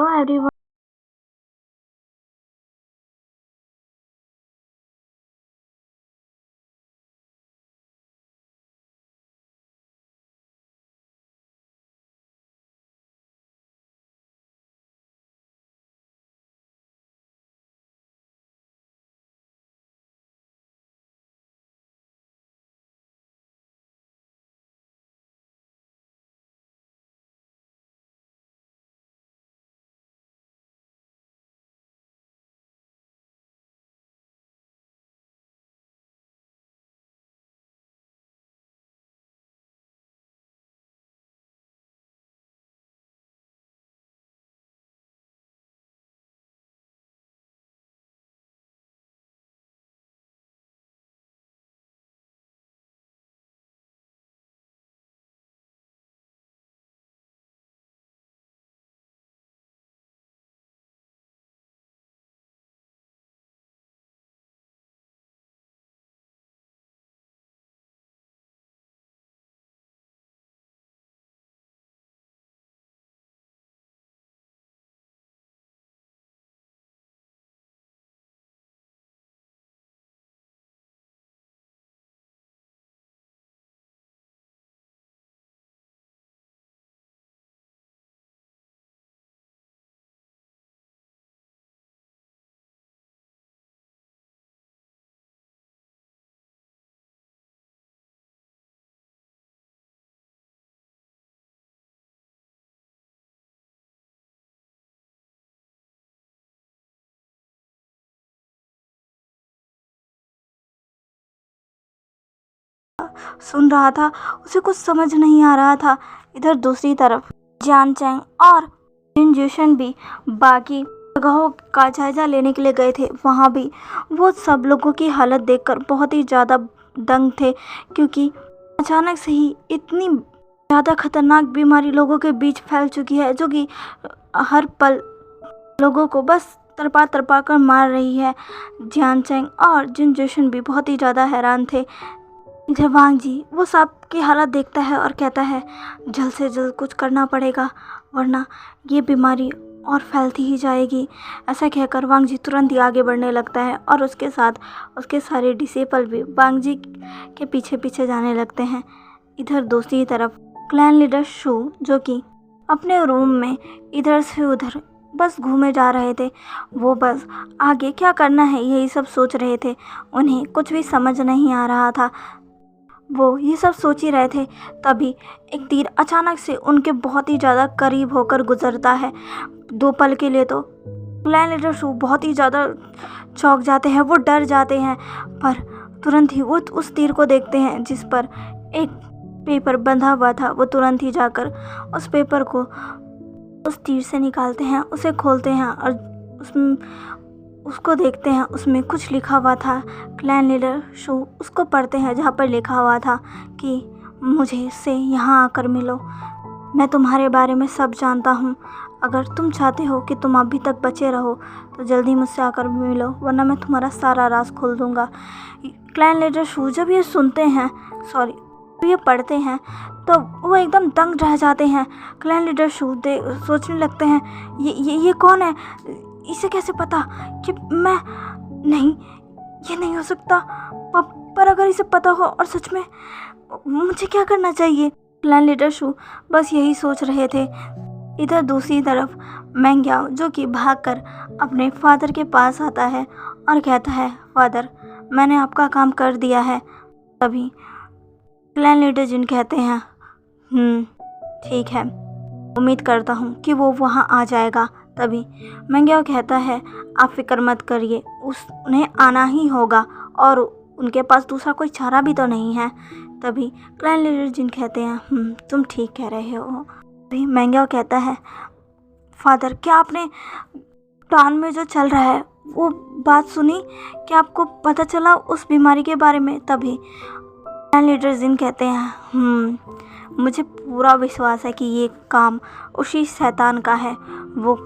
Hello everyone. सुन रहा था, उसे कुछ समझ नहीं आ रहा था। इधर दूसरी तरफ जियान चैंग और जिन जुशन भी बाकी जगहों का जायजा लेने के लिए गए थे। वहाँ भी वो सब लोगों की हालत देखकर बहुत ही ज़्यादा दंग थे, क्योंकि अचानक से ही इतनी ज़्यादा खतरनाक बीमारी लोगों के बीच फैल चुकी है, जो कि हर पल लोगों को बस तड़पा तड़पा कर मार रही है। जियान चैंग और जिन जुशन भी बहुत ही ज़्यादा हैरान थे। इधर वांग जी वो सब की हालत देखता है और कहता है, जल्द से जल्द कुछ करना पड़ेगा, वरना ये बीमारी और फैलती ही जाएगी। ऐसा कहकर वांग जी तुरंत ही आगे बढ़ने लगता है और उसके साथ उसके सारे डिसेबल भी वांग जी के पीछे पीछे जाने लगते हैं। इधर दूसरी तरफ क्लैन लीडर शू, जो कि अपने रूम में इधर से उधर बस घूमे जा रहे थे, वो बस आगे क्या करना है यही सब सोच रहे थे। उन्हें कुछ भी समझ नहीं आ रहा था। वो ये सब सोच ही रहे थे, तभी एक तीर अचानक से उनके बहुत ही ज़्यादा करीब होकर गुजरता है। दो पल के लिए तो क्लैन लीडर शू बहुत ही ज़्यादा चौंक जाते हैं, वो डर जाते हैं। पर तुरंत ही वो उस तीर को देखते हैं जिस पर एक पेपर बंधा हुआ था। वो तुरंत ही जाकर उस पेपर को उस तीर से निकालते हैं, उसे खोलते हैं और उसको देखते हैं। उसमें कुछ लिखा हुआ था। क्लैन लीडर शू उसको पढ़ते हैं, जहाँ पर लिखा हुआ था कि मुझे से यहाँ आकर मिलो, मैं तुम्हारे बारे में सब जानता हूँ। अगर तुम चाहते हो कि तुम अभी तक बचे रहो तो जल्दी मुझसे आकर मिलो, वरना मैं तुम्हारा सारा राज खोल दूँगा। क्लैन लीडर शू जब ये सुनते हैं, ये पढ़ते हैं, तो वो एकदम दंग रह जाते हैं। क्लैन लीडर शू सोचने लगते हैं, ये कौन है, इसे कैसे पता कि मैं, नहीं ये नहीं हो सकता। पर अगर इसे पता हो और सच में, मुझे क्या करना चाहिए। क्लैन लीडर शू बस यही सोच रहे थे। इधर दूसरी तरफ मैंग्याओ, जो कि भागकर अपने फादर के पास आता है और कहता है, फादर मैंने आपका काम कर दिया है। तभी क्लैन लीडर जिन कहते हैं, ठीक है, उम्मीद करता हूँ कि वो वहाँ आ जाएगा। तभी मैंग्याओ कहता है, आप फिक्र मत करिए, उन्हें आना ही होगा और उनके पास दूसरा कोई चारा भी तो नहीं है। तभी क्लैन लीडर जिन कहते हैं, तुम ठीक कह रहे हो। तभी मैंग्याओ कहता है, फादर क्या आपने प्लान में जो चल रहा है वो बात सुनी, क्या आपको पता चला उस बीमारी के बारे में। तभी क्लैन लीडर जिन कहते हैं, मुझे पूरा विश्वास है कि ये काम उसी शैतान का है। वो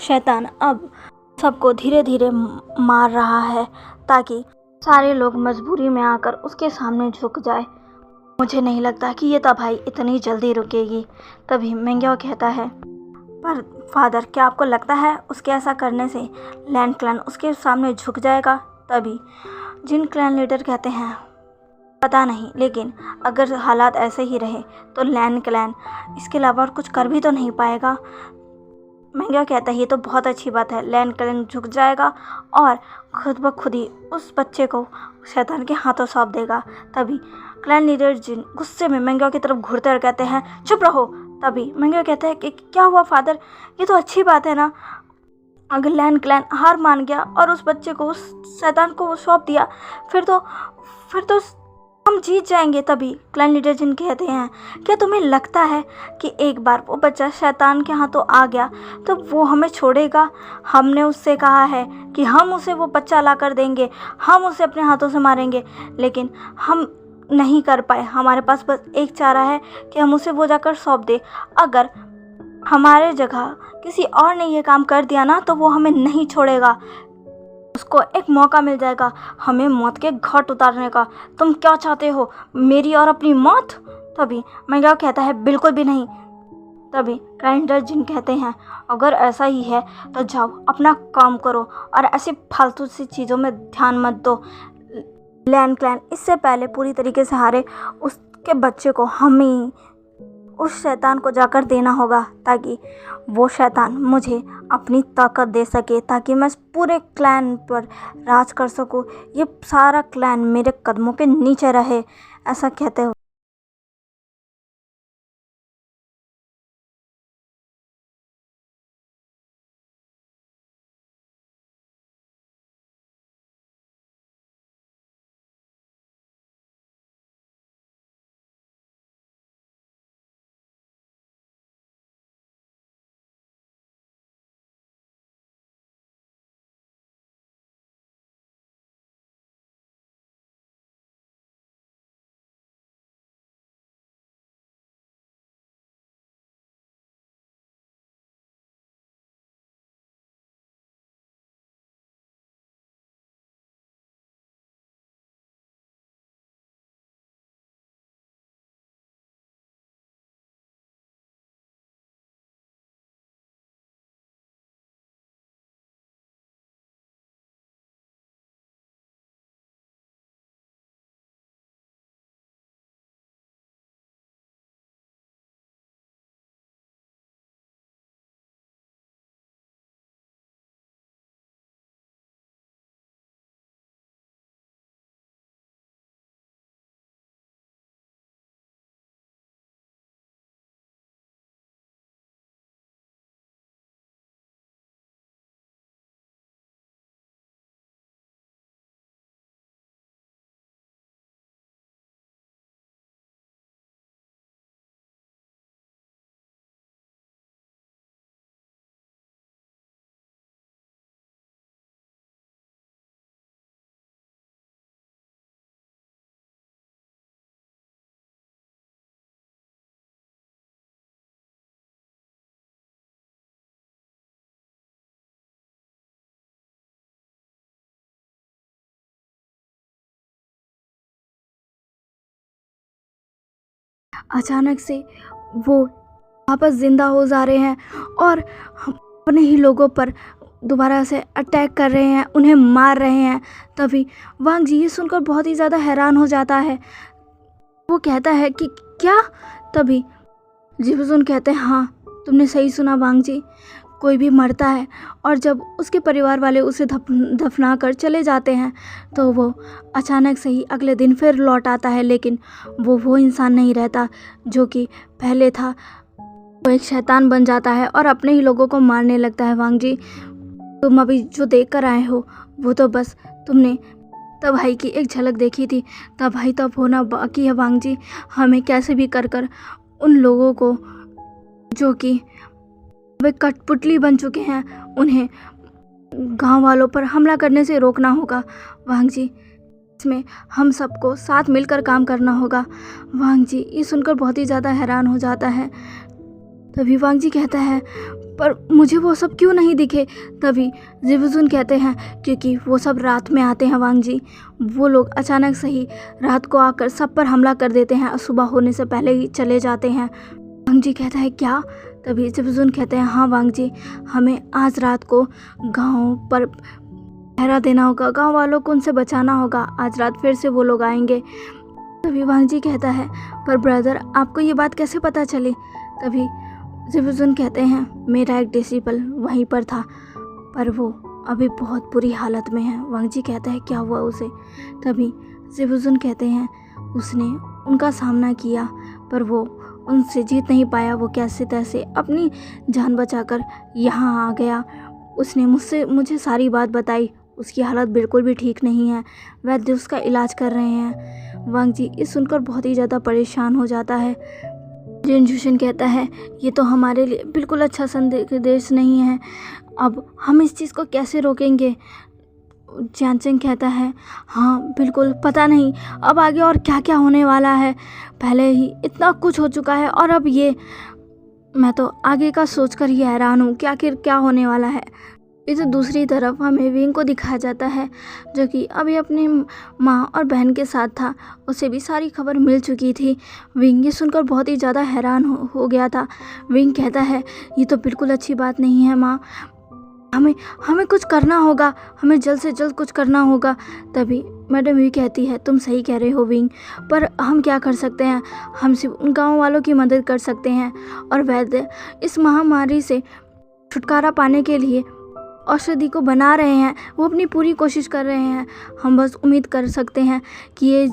शैतान अब सबको धीरे धीरे मार रहा है, ताकि सारे लोग मजबूरी में आकर उसके सामने झुक जाए। मुझे नहीं लगता कि ये तबाही इतनी जल्दी रुकेगी। तभी मैंग्याओ कहता है, पर फादर, क्या आपको लगता है उसके ऐसा करने से लैंड क्लैन उसके सामने झुक जाएगा? तभी जिन क्लैन लीडर कहते हैं पता नहीं, लेकिन अगर हालात ऐसे ही रहे तो लैंड क्लैन इसके अलावा और कुछ कर भी तो नहीं पाएगा। महंगा कहता है ये तो बहुत अच्छी बात है, लैंड क्लैन झुक जाएगा और खुद ब खुद ही उस बच्चे को शैतान के हाथों सौंप देगा। तभी क्लैन लीडर जिन गुस्से में महंगा की तरफ घूरते और कहते हैं चुप रहो। तभी महंगा कहता है कि क्या हुआ फादर, ये तो अच्छी बात है ना, अगर लैंड क्लैन हार मान गया और उस बच्चे को उस शैतान को सौंप दिया फिर तो हम जीत जाएंगे। तभी क्लैन लीडर जिन कहते हैं क्या तुम्हें लगता है कि एक बार वो बच्चा शैतान के हाथों आ गया तो वो हमें छोड़ेगा? हमने उससे कहा है कि हम उसे वो बच्चा ला कर देंगे, हम उसे अपने हाथों से मारेंगे, लेकिन हम नहीं कर पाए। हमारे पास बस एक चारा है कि हम उसे वो जाकर सौंप दे। अगर हमारे जगह किसी और ने ये काम कर दिया ना तो वो हमें नहीं छोड़ेगा, उसको एक मौका मिल जाएगा हमें मौत के घाट उतारने का। तुम क्या चाहते हो, मेरी और अपनी मौत? तभी महंगा कहता है बिल्कुल भी नहीं। तभी क्लाइंटर जिन कहते हैं अगर ऐसा ही है तो जाओ अपना काम करो और ऐसी फालतू सी चीज़ों में ध्यान मत दो। लैंड क्लैन इससे पहले पूरी तरीके से हारे, उसके बच्चे को हमें उस शैतान को जाकर देना होगा ताकि वो शैतान मुझे अपनी ताकत दे सके, ताकि मैं इस पूरे क्लैन पर राज कर सकूं, ये सारा क्लैन मेरे कदमों के नीचे रहे। ऐसा कहते हो अचानक से वो वापस जिंदा हो जा रहे हैं और अपने ही लोगों पर दोबारा से अटैक कर रहे हैं, उन्हें मार रहे हैं। तभी वांग जी ये सुनकर बहुत ही ज़्यादा हैरान हो जाता है। वो कहता है कि क्या? तभी जिवजुन कहते हैं हाँ तुमने सही सुना वांग जी, कोई भी मरता है और जब उसके परिवार वाले उसे दफना कर चले जाते हैं तो वो अचानक से ही अगले दिन फिर लौट आता है, लेकिन वो इंसान नहीं रहता जो कि पहले था। वो एक शैतान बन जाता है और अपने ही लोगों को मारने लगता है। वांग जी तुम अभी जो देख कर आए हो वो तो बस तुमने तबाही की एक झलक देखी थी, तबाही तब होना बाकी है वांग जी। हमें कैसे भी कर कर उन लोगों को जो कि वे कठपुतली बन चुके हैं उन्हें गांव वालों पर हमला करने से रोकना होगा वांग जी। इसमें हम सबको साथ मिलकर काम करना होगा। वांग जी ये सुनकर बहुत ही ज़्यादा हैरान हो जाता है। तभी वांग जी कहता है पर मुझे वो सब क्यों नहीं दिखे? तभी जिवजुन कहते हैं क्योंकि वो सब रात में आते हैं वांग जी। वो लोग अचानक से ही रात को आकर सब पर हमला कर देते हैं और सुबह होने से पहले ही चले जाते हैं। वांग जी कहता है क्या? तभी जिबजुन कहते हैं, हाँ वांग जी, हमें आज रात को गांव पर पहरा देना होगा, गांव वालों को उनसे बचाना होगा, आज रात फिर से वो लोग आएंगे। तभी वांग जी कहता है, पर ब्रदर आपको ये बात कैसे पता चली? तभी जिबजुन कहते हैं, मेरा एक डिसिपल वहीं पर था, पर वो अभी बहुत बुरी हालत में है। वांग जी कहता है, क्या हुआ उसे? तभी जिबजुन कहते हैं, उसने उनका सामना किया पर वो उनसे जीत नहीं पाया, वो कैसे तैसे अपनी जान बचाकर यहाँ आ गया। उसने मुझे सारी बात बताई, उसकी हालत बिल्कुल भी ठीक नहीं है, वैद्य उसका इलाज कर रहे हैं। वांग जी ये सुनकर बहुत ही ज़्यादा परेशान हो जाता है। जिन जुशन कहता है, ये तो हमारे लिए बिल्कुल अच्छा संदेश नहीं है, अब हम इस चीज़ को कैसे रोकेंगे? जियानचेंग कहता है, हाँ बिल्कुल, पता नहीं अब आगे और क्या क्या होने वाला है, पहले ही इतना कुछ हो चुका है और अब ये, मैं तो आगे का सोचकर ही हैरान हूँ कि आखिर क्या होने वाला है। इधर दूसरी तरफ हमें विंग को दिखाया जाता है, जो कि अभी अपनी माँ और बहन के साथ था, उसे भी सारी खबर मिल चुकी थी। विंग ये सुनकर बहुत ही ज़्यादा हैरान हो गया था। विंग कहता है, ये तो बिल्कुल अच्छी बात नहीं है माँ, हमें हमें कुछ करना होगा, हमें जल्द से जल्द कुछ करना होगा। तभी मैडम ये कहती है, तुम सही कह रहे हो विंग, पर हम क्या कर सकते हैं? हम सिर्फ उन गाँव वालों की मदद कर सकते हैं, और वैद्य इस महामारी से छुटकारा पाने के लिए औषधि को बना रहे हैं, वो अपनी पूरी कोशिश कर रहे हैं। हम बस उम्मीद कर सकते हैं कि ये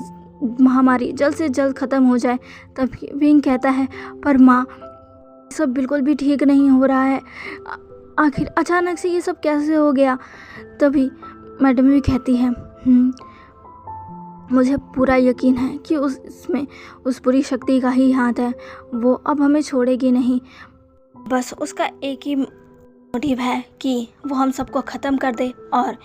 महामारी जल्द से जल्द ख़त्म हो जाए। तभी विंग कहता है, पर माँ सब बिल्कुल भी ठीक नहीं हो रहा है, आखिर अचानक से ये सब कैसे हो गया? तभी मैडम भी कहती है, मुझे पूरा यकीन है कि उसमें उस पूरी शक्ति का ही हाथ है, वो अब हमें छोड़ेगी नहीं, बस उसका एक ही मोटिव है कि वो हम सबको ख़त्म कर दे और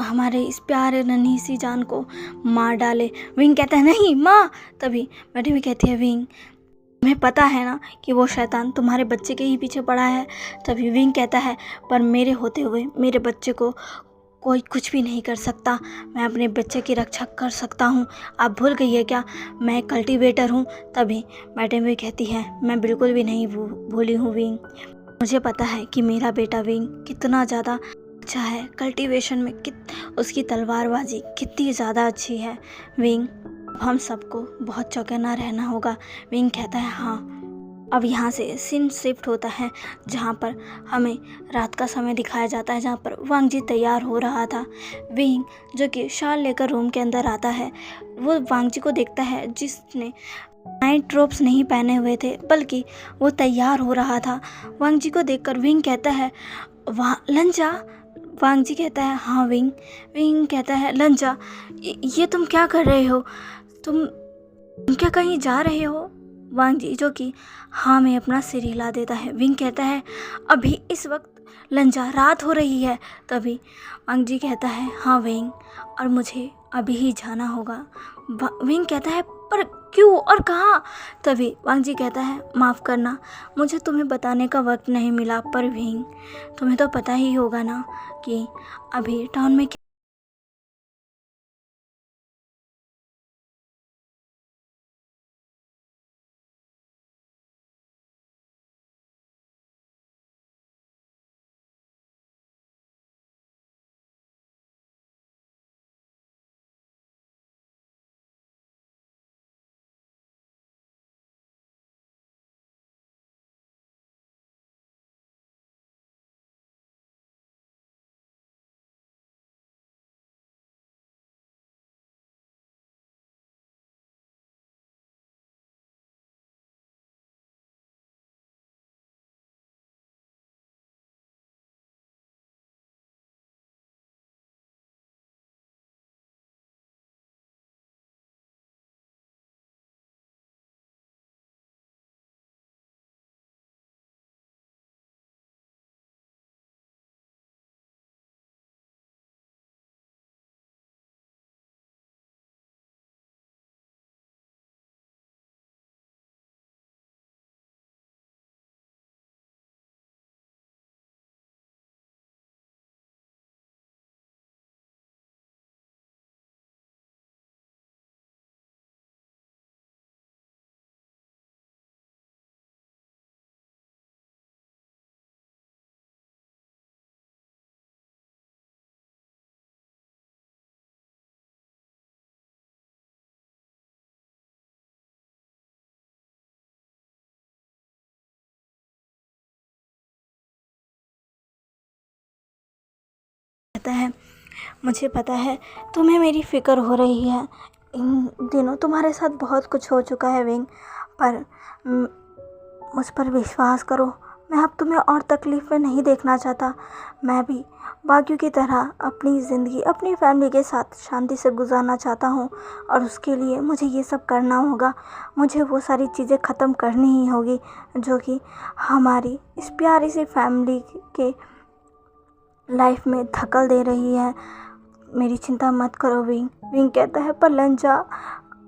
हमारे इस प्यारे नन्ही सी जान को मार डाले। विंग कहता है, नहीं माँ। तभी मैडम भी कहती है, विंग तुम्हें पता है ना कि वो शैतान तुम्हारे बच्चे के ही पीछे पड़ा है। तभी विंग कहता है, पर मेरे होते हुए मेरे बच्चे को कोई कुछ भी नहीं कर सकता, मैं अपने बच्चे की रक्षा कर सकता हूँ, आप भूल गई है क्या, मैं कल्टीवेटर हूँ। तभी मैडम भी कहती है, मैं बिल्कुल भी नहीं भूली हूँ विंग, मुझे पता है कि मेरा बेटा विंग कितना ज़्यादा अच्छा है कल्टीवेशन में, उसकी तलवारबाजी कितनी ज़्यादा अच्छी है। विंग हम सबको बहुत चौकन्ना रहना होगा। विंग कहता है, हाँ। अब यहाँ से सीन शिफ्ट होता है, जहाँ पर हमें रात का समय दिखाया जाता है, जहाँ पर वांग जी तैयार हो रहा था। विंग जो कि शाल लेकर रूम के अंदर आता है, वो वांग जी को देखता है जिसने नाइट रोब्स नहीं पहने हुए थे, बल्कि वो तैयार हो रहा था। वांग जी को देखकर विंग कहता है, लंजा। वांग जी कहता है, हाँ विंग। विंग कहता है, लंजा ये तुम क्या कर रहे हो, तुम क्या कहीं जा रहे हो? वांग जी जो कि हाँ में अपना सिर हिला देता है। विंग कहता है, अभी इस वक्त लंजा रात हो रही है। तभी वांग जी कहता है, हाँ विंग, और मुझे अभी ही जाना होगा। विंग कहता है, पर क्यों और कहाँ? तभी वांग जी कहता है, माफ़ करना, मुझे तुम्हें बताने का वक्त नहीं मिला, पर विंग तुम्हें तो पता ही होगा ना कि अभी टाउन में कहता है मुझे पता है तुम्हें मेरी फ़िक्र हो रही है, इन दिनों तुम्हारे साथ बहुत कुछ हो चुका है विंग, पर मुझ पर विश्वास करो, मैं अब तुम्हें और तकलीफ़ में नहीं देखना चाहता। मैं भी बाकियों की तरह अपनी ज़िंदगी अपनी फैमिली के साथ शांति से गुजारना चाहता हूँ और उसके लिए मुझे ये सब करना होगा। मुझे वो सारी चीज़ें ख़त्म करनी ही होगी जो कि हमारी इस प्यारी सी फैमिली के लाइफ में धकल दे रही है। मेरी चिंता मत करो विंग। विंग कहता है पर लंजा।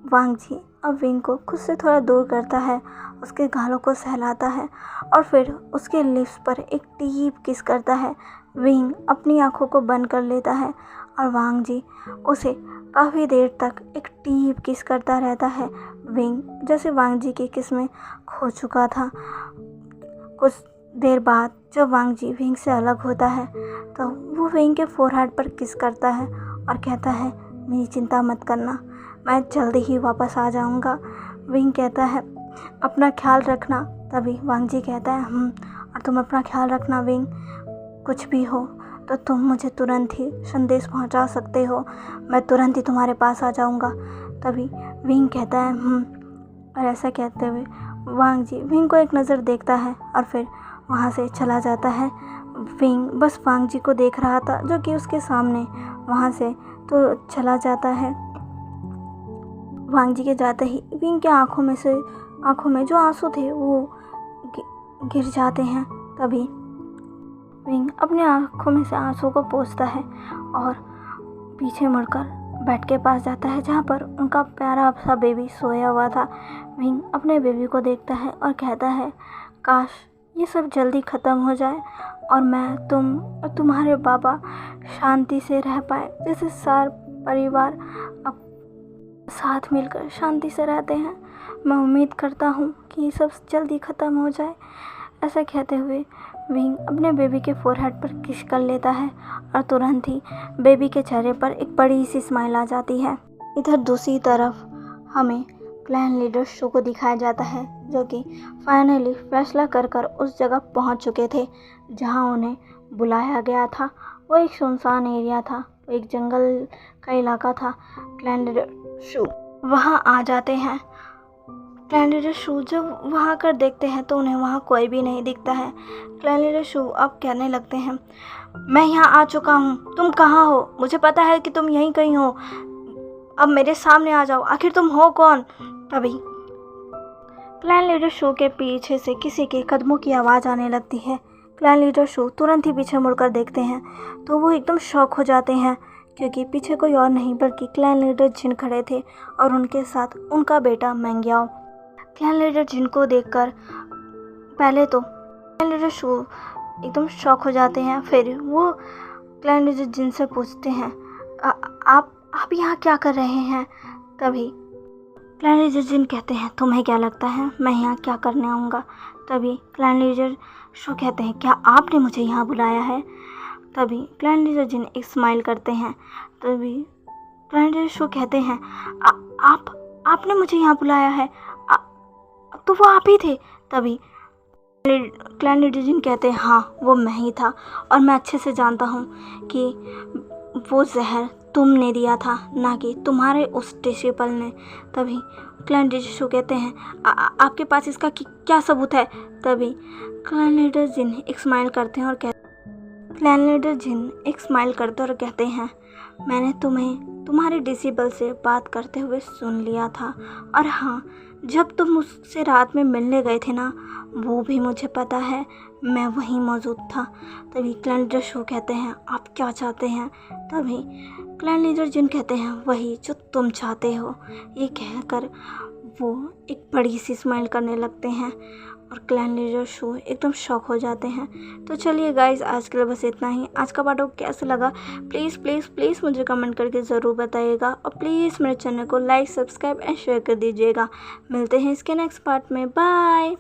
वांग जी अब विंग को खुद से थोड़ा दूर करता है, उसके गालों को सहलाता है और फिर उसके लिप्स पर एक डीप किस करता है। विंग अपनी आंखों को बंद कर लेता है और वांग जी उसे काफ़ी देर तक एक डीप किस करता रहता है। विंग जैसे वांग जी की किस में खो चुका था। कुछ देर बाद जब वांग जी विंग से अलग होता है तो वो विंग के फोरहेड पर किस करता है और कहता है मेरी चिंता मत करना, मैं जल्दी ही वापस आ जाऊंगा। विंग कहता है अपना ख्याल रखना। तभी वांग जी कहता है और तुम अपना ख्याल रखना विंग, कुछ भी हो तो तुम मुझे तुरंत ही संदेश पहुंचा सकते हो, मैं तुरंत ही तुम्हारे पास आ जाऊंगा। तभी विंग कहता है और ऐसा कहते हुए वांग जी विंग को एक नज़र देखता है और फिर वहाँ से चला जाता है। विंग बस वांग जी को देख रहा था जो कि उसके सामने वहाँ से तो चला जाता है। वांग जी के जाते ही विंग के आंखों में जो आंसू थे वो गिर जाते हैं। तभी विंग अपने आंखों में से आंसू को पोंछता है और पीछे मुड़कर बेड के पास जाता है जहाँ पर उनका प्यारा सा बेबी सोया हुआ था। विंग अपने बेबी को देखता है और कहता है काश ये सब जल्दी ख़त्म हो जाए और मैं तुम और तुम्हारे बाबा शांति से रह पाए, जैसे सारा परिवार अब साथ मिलकर शांति से रहते हैं। मैं उम्मीद करता हूँ कि ये सब जल्दी ख़त्म हो जाए। ऐसा कहते हुए विंग अपने बेबी के फोरहेड पर किस कर लेता है और तुरंत ही बेबी के चेहरे पर एक बड़ी सी स्माइल आ जाती है। इधर दूसरी तरफ हमें क्लैन लीडर शो को दिखाया जाता है जो कि फाइनली फैसला कर उस जगह पहुंच चुके थे जहां उन्हें बुलाया गया था। वो एक सुनसान एरिया था, वो एक जंगल का इलाका था। क्लैन लीडर शो वहां आ जाते हैं। क्लैन लीडर शू जब वहाँ आकर देखते हैं तो उन्हें वहाँ कोई भी नहीं दिखता है। क्लैन लीडर शू अब कहने लगते हैं मैं यहाँ आ चुका हूँ, तुम कहाँ हो? मुझे पता है कि तुम यहीं कहीं हो, अब मेरे सामने आ जाओ, आखिर तुम हो कौन? तभी क्लैन लीडर शू के पीछे से किसी के कदमों की आवाज़ आने लगती है। क्लैन लीडर शू तुरंत ही पीछे मुड़कर देखते हैं तो वो एकदम शॉक हो जाते हैं क्योंकि पीछे कोई और नहीं बल्कि क्लैन लीडर जिन खड़े थे और उनके साथ उनका बेटा मैंग्याओ। क्लैन लीडर जिन को देखकर पहले तो क्लैन लीडर शू एकदम शॉक हो जाते हैं, फिर वो क्लैन लीडर जिन से पूछते हैं आप यहाँ क्या कर रहे हैं? तभी क्लैन लीडर जिन कहते हैं तुम्हें क्या लगता है मैं यहाँ क्या करने आऊँगा? तभी क्लैन लीडर शू कहते हैं क्या आपने मुझे यहाँ बुलाया है? तभी क्लैन लीडर जिन एक स्माइल करते हैं। तभी क्लैन लीडर शू कहते हैं आपने मुझे यहाँ बुलाया है, तो वो आप ही थे? तभी क्लैन लीडर जिन कहते हैं हाँ वो मैं ही था और मैं अच्छे से जानता हूँ कि वो जहर तुमने दिया था ना कि तुम्हारे उस डिसिपल ने। तभी क्लैन लीडर शू कहते हैं आपके पास इसका क्या सबूत है? तभी क्लैन लीडर जिन एक स्माइल करते हैं और कहते हैं मैंने तुम्हें तुम्हारे डिसिबल से बात करते हुए सुन लिया था और हाँ जब तुम मुझसे रात में मिलने गए थे ना वो भी मुझे पता है, मैं वहीं मौजूद था। तभी क्लैन लीडर शू कहते हैं आप क्या चाहते हैं? तभी क्लैन लीडर जिन कहते हैं वही जो तुम चाहते हो। ये कहकर वो एक बड़ी सी स्माइल करने लगते हैं और क्लैन लीडर शू एकदम शॉक हो जाते हैं। तो चलिए गाइज आज के लिए बस इतना ही। आज का पार्ट आपको कैसा लगा प्लीज़ प्लीज़ प्लीज़ मुझे कमेंट करके ज़रूर बताइएगा और प्लीज़ मेरे चैनल को लाइक सब्सक्राइब एंड शेयर कर दीजिएगा। मिलते हैं इसके नेक्स्ट पार्ट में, बाय।